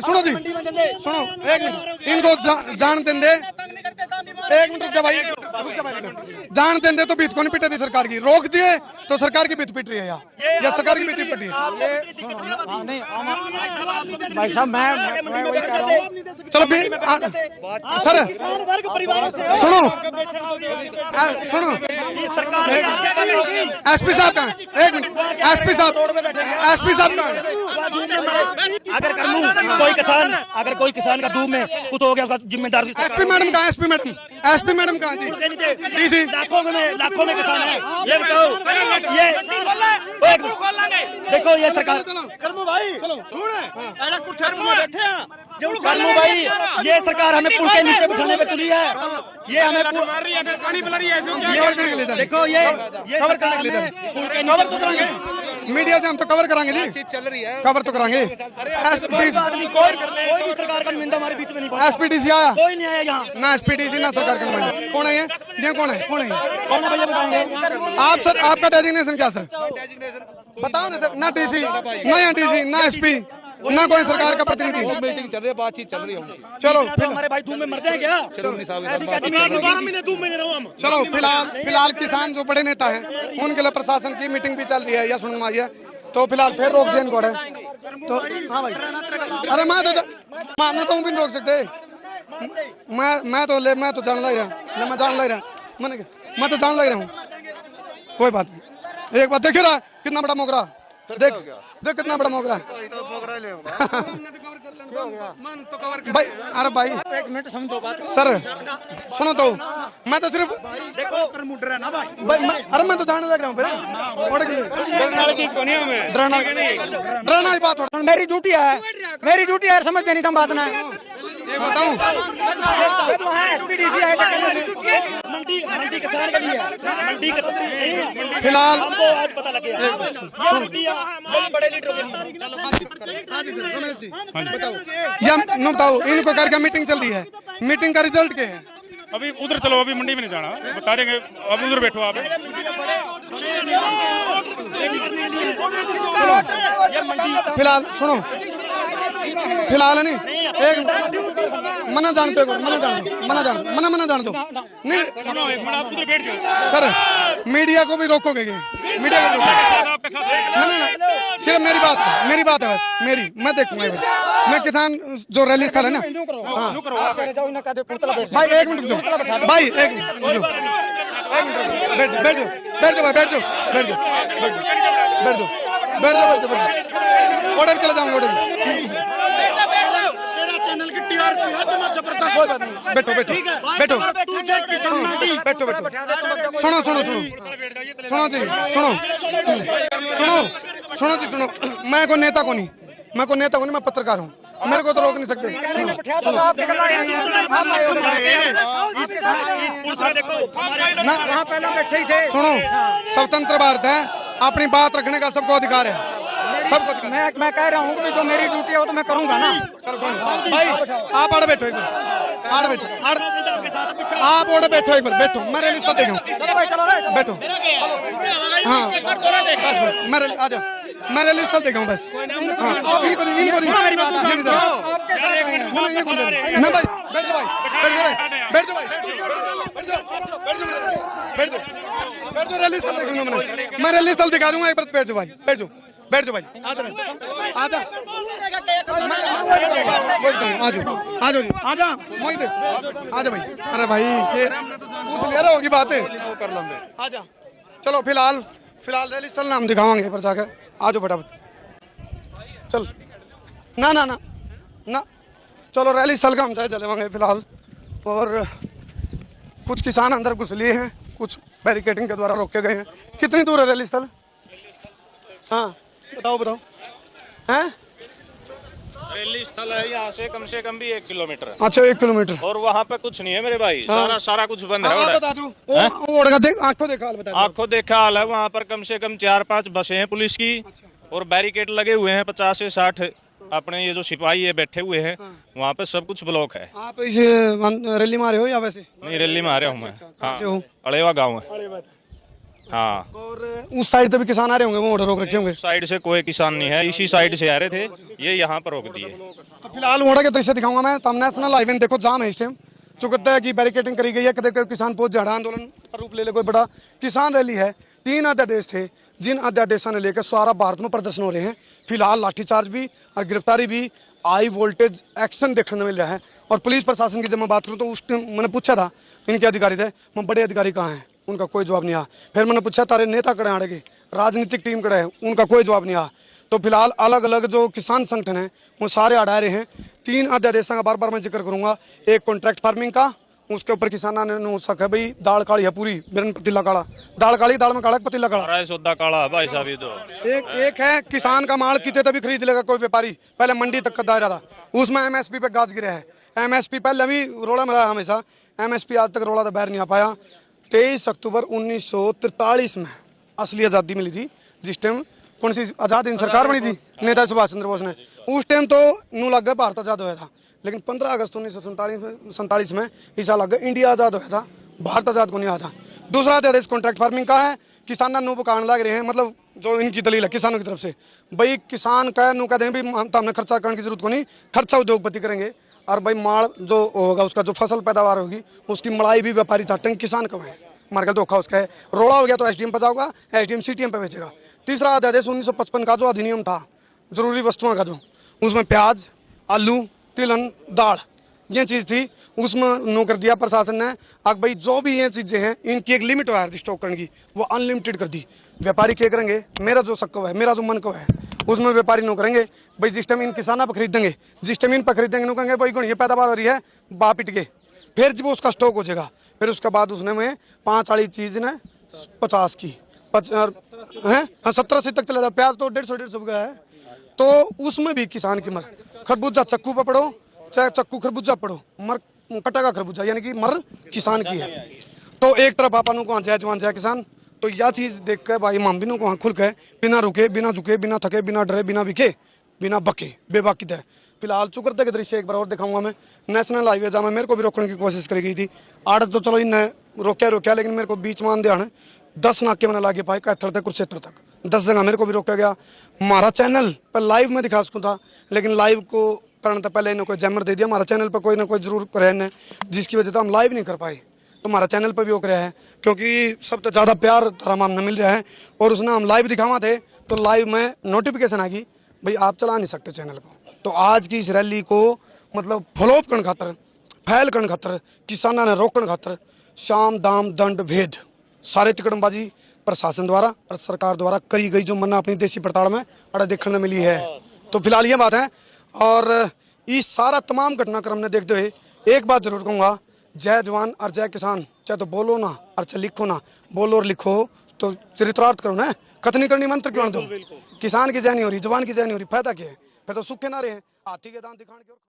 सुनो जी, सुनो एक मिनट, इनको जान देंगे, एक मिनट रुक जा भाई, जान देंगे तो बीत को नहीं पिटे थी सरकार की, रोक दिए तो सरकार की बीत पिट रही है या सरकार की बीत पिट रही है। भाई साहब मैं वही कह रहा हूँ। चलो सर सुनो सुनो, एसपी साहब कहाँ है? एक मिनट, एसपी साहब कहाँ है? अगर कोई किसान का दूध में कुछ हो गया उसका जिम्मेदार एसपी मैडम कहाँ? एसपी मैडम कहाँ जी? डीसी लाखों में किसान है। ये बताओ, ये देखो ये सरकार करमू भाई, ये सरकार हमें पुल के नीचे बिठाने पे तुली है। ये हमें देखो ये कवर करने के लिए पुल के कवर तो कराएंगे, मीडिया से हम तो कवर कराएंगे जी, चल रही है कवर तो कराएंगे। कोई भी सरकार का नुमाइंदा हमारे बीच में नहीं पहुंचा। एसपीडीसी आया? कोई नहीं आया यहाँ, ना एसपीडीसी ना सरकार का नुमाइंदा। कौन है ये कौन है कौन है भैया बताएंगे आप सर? आपका डेजिग्नेशन क्या सर बताओ ना सर? ना डीसी ना यहाँ डीसी ना एसपी ना कोई सरकार का प्रतिनिधि। मीटिंग चल रही है, बातचीत चल रही है। चलो हमारे भाई धूम में मर जाए क्या? चलो फिलहाल किसान जो बड़े नेता हैं उनके लिए प्रशासन की मीटिंग भी चल रही है या सुनवाई है, तो फिलहाल फिर रोक दिया इनको है तो। हाँ भाई, अरे मैं तो भी नहीं रोक सकते। मैं तो जान लग रहा, मैं तो जान लग रहा हूँ। कोई बात नहीं, एक बात देख रहा कितना बड़ा मोगरा, देख कितना बड़ा मोगरा भाई। अरे भाई एक मिनट समझो बात सर, सुनो तो मैं तो सिर्फ अरे मैं तो जाने लग रहा हूँ डरना ही बात। मेरी ड्यूटी है समझते नहीं तुम बात ना बताऊं मंडी किसान के लिए मंडी फिलहाल हमको आज पता लग गया बड़े लीडरों के लिए बताओ इनको करके मीटिंग चल रही है, मीटिंग का रिजल्ट क्या है? अभी उधर चलो, अभी मंडी में नहीं जाना, बता देंगे। अभी उधर बैठो आप। फिलहाल सुनो, फिलहाल है नहीं एक मना जान दो, मना जान दो नहीं सर, मीडिया को भी रोकोगे? मीडिया को ना, सिर्फ मेरी बात है बस, मैं देखूंगा। मैं किसान जो रैली स्थल है ना, भाई एक मिनट रुको भाई, एक मिनट बैठ जाओ, ऑर्डर चले जाऊंगा, ऑर्डर बैठो। सुनो, मैं कोई नेता को नहीं, मैं पत्रकार हूँ, मेरे को तो रोक नहीं सकते। सुनो, स्वतंत्र भारत है, अपनी बात रखने का सबको अधिकार है, सबको। मैं कह रहा हूँ कि जो मेरी ड्यूटी है वो तो मैं करूँगा ना। भाई आप आड़ बैठो, एक बार आप ओढ़ बैठो, एक बार बैठो, मैं रैली स्थल देखा बैठो। हाँ मैं रैली स्थल देखा हूँ बस। मैं रैली स्थल दिखा दूंगा, एक बार बैठ जाओ भाई, बैठ जाओ भाई, आजा भाई। अरे भाई ये क्लियर होगी बात है, आजा। चलो फिलहाल रैली स्थल नाम दिखावांगे पर जाकर, आजो फटाफट चल। ना चलो रैली स्थल का हम चाहे चले फिलहाल और कुछ किसान अंदर घुस लिए हैं, कुछ बैरिकेडिंग के द्वारा रोके गए हैं। कितनी दूर है रैली स्थल? हाँ बताओ बताओ। हैं रैली स्थल है यहाँ से कम भी 1 किलोमीटर है। अच्छा 1 किलोमीटर। और वहाँ पे कुछ नहीं है मेरे भाई, सारा कुछ बंद है। बता दो आंखों देखा हाल बता। आंखों देखा हाल है। वहाँ पर कम से कम 4-5 बसें हैं पुलिस की और बैरिकेड लगे हुए हैं। 50 से 60 अपने ये जो सिपाही है बैठे हुए हैं। वहाँ पे सब कुछ ब्लॉक है। आप इस रैली में आ रहे हो या वैसे? नहीं, रैली में आ रहा हूँ मैं। हाँ, अड़ेवा गाँव है। हाँ, और उस साइड से भी किसान आ रहे होंगे, वो रोक रखे होंगे। उस साइड से कोई किसान नहीं है, इसी साइड से आ रहे थे, ये यहाँ पर रोक दिए। तो फिलहाल वोड़ा के दृश्य दिखाऊंगा मैं। तो नेशनल हाईवे देखो जाम है इस टाइम, जो कहता है कि बैरिकेडिंग करी गई है, कदे किसान पहुंच जा रहा है, आंदोलन का रूप ले ले कोई बड़ा किसान रैली है। 3 अध्यादेश थे, जिन अध्यादेशों ने लेकर सारा भारत में प्रदर्शन हो रहे हैं। फिलहाल लाठीचार्ज भी और गिरफ्तारी भी, हाई वोल्टेज एक्शन देखने को मिल रहा है। और पुलिस प्रशासन की जब मैं बात करूँ तो उस टाइम मैंने पूछा था इनके अधिकारी थे, मैं बड़े अधिकारी कहाँ हैं, उनका कोई जवाब नहीं आया। फिर मैंने पूछा तारे नेता कड़े आड़े, राजनीतिक टीम कड़े हैं, उनका कोई जवाब नहीं आया। तो फिलहाल अलग अलग जो किसान संगठन हैं वो सारे अड़ा रहे हैं। 3 अध्यादेशों का बार बार मैं जिक्र करूंगा। एक कॉन्ट्रैक्ट फार्मिंग का, उसके ऊपर किसानों ने शक है भाई दाल काली है पूरी, बिरन पतीला काला, दाल काली, दाल में काला पतीला काला, सौदा काला भाई साहब। ये तो एक है किसान का माल कितने तभी खरीद लेगा कोई व्यापारी, पहले मंडी तक का दायरा था, उसमें एमएसपी पे गाज गिरा है। एमएसपी पहले भी रोड़ा में रहा हमेशा, एमएसपी आज तक रोड़ा तो बाहर नहीं आ पाया। 23 अक्टूबर 1943 में असली आज़ादी मिली थी, जिस टाइम कौन सी आज़ाद हिंद सरकार बनी थी, नेताजी सुभाष चंद्र बोस ने। उस टाइम तो नू लग गया भारत आज़ाद हुआ था, लेकिन 15 अगस्त 1947 में ईसा लग गया इंडिया आज़ाद हुआ था, भारत आज़ाद को नहीं आया था। दूसरा अध्यादेश कॉन्ट्रैक्ट फार्मिंग का है। किसान नू पकाने लग रहे हैं, मतलब जो इनकी दलील है किसानों की तरफ से, भाई किसान का नू कहते हैं भी हमने खर्चा करने की जरूरत को नहीं, खर्चा उद्योगपति करेंगे। और भाई माल जो होगा उसका जो फसल पैदावार होगी उसकी मलाई भी व्यापारी चाटेंगे, किसान कब है मार्केट धोखा उसका है। रोड़ा हो गया तो एसडीएम पे जाओगा, एसडीएम सीटीएम पे बेचेगा। तीसरा अध्यादेश 1955 का जो अधिनियम था जरूरी वस्तुओं का, जो उसमें प्याज, आलू, तिलहन, दाल ये चीज़ थी, उसमें नो कर दिया प्रशासन ने। अब भाई जो भी ये चीज़ें हैं इनकी एक लिमिट है स्टॉक करने की, वो अनलिमिटेड कर दी। व्यापारी क्या करेंगे, मेरा जो सक्को है, मेरा जो मन को है उसमें व्यापारी नो करेंगे। भाई जिस टाइम इन किसानों पर खरीदेंगे, जिस टाइम इन पर खरीदेंगे नो कहेंगे भाई गुण ये पैदावार हो रही है, बाप पिट के, फिर जब उसका स्टॉक हो जाएगा, फिर उसके बाद उसने में 5 वाली चीज़ ने 50 की हैं 70-80 तक चला जाए। प्याज तो 150 का है, तो उसमें भी किसान की मर। खरबूजा चक्कू पे पढ़ो, चाहे चक्कू खरबूजा पढ़ो, मर कटा का खरबूजा, यानी कि मर किसान की है। तो एक तरफ आपा को जय जवान जय किसान, तो यह चीज़ देख कर भाई मामबिनों को खुल के बिना रुके, बिना झुके, बिना थके, बिना डरे, बिना बिके, बिना बके, बेबाकी है। फिलहाल चुकरते के दृश्य एक बार और दिखाऊंगा मैं। नेशनल हाईवे जहाँ मेरे को भी रोकने की कोशिश करी गई थी, आड़ तो चलो इनने रोका, लेकिन मेरे को बीच में ध्यान 10 नाके मैंने लागे पाए, कैथल तक कुरुक्षेत्र तक 10 जगह मेरे को भी रोका गया। हमारा चैनल पर लाइव में दिखा सकूँ था, लेकिन लाइव को करने तो पहले इन्हें कोई जैमर दे दिया। हमारा चैनल पर कोई ना कोई जरूर करे इन्हें, जिसकी वजह से हम लाइव नहीं कर पाए। तो हमारा चैनल पर भी होकर है, क्योंकि सबसे ज़्यादा प्यार धराम हमने मिल रहा है। और उसने हम लाइव दिखावा थे तो लाइव में नोटिफिकेशन आ गई, भाई आप चला नहीं सकते चैनल को। तो आज की इस रैली को मतलब फॉलोअप करने खातर, फैल करने खातर, किसानों ने रोकने खातर शाम दाम दंड भेद सारे तिकड़मबाजी प्रशासन द्वारा और सरकार द्वारा करी गई, जो मन्ना अपनी देसी पड़ताड़ में अड़ा देखने मिली है। तो फिलहाल ये बात है। और इस सारा तमाम घटनाक्रम ने देखते हुए एक बात जरूर कहूँगा, जय जवान और जय किसान, चाहे तो बोलो ना और चाहे लिखो ना, बोलो और लिखो तो चरित्रार्थ करो ना, कथनी करनी मंत्र क्यों दो। किसान की जय नहीं हो रही, जवान की जय नहीं हो रही, फायदा क्या है, फिर तो सूखे ना रहे, हाथी के दांत दिखाने के।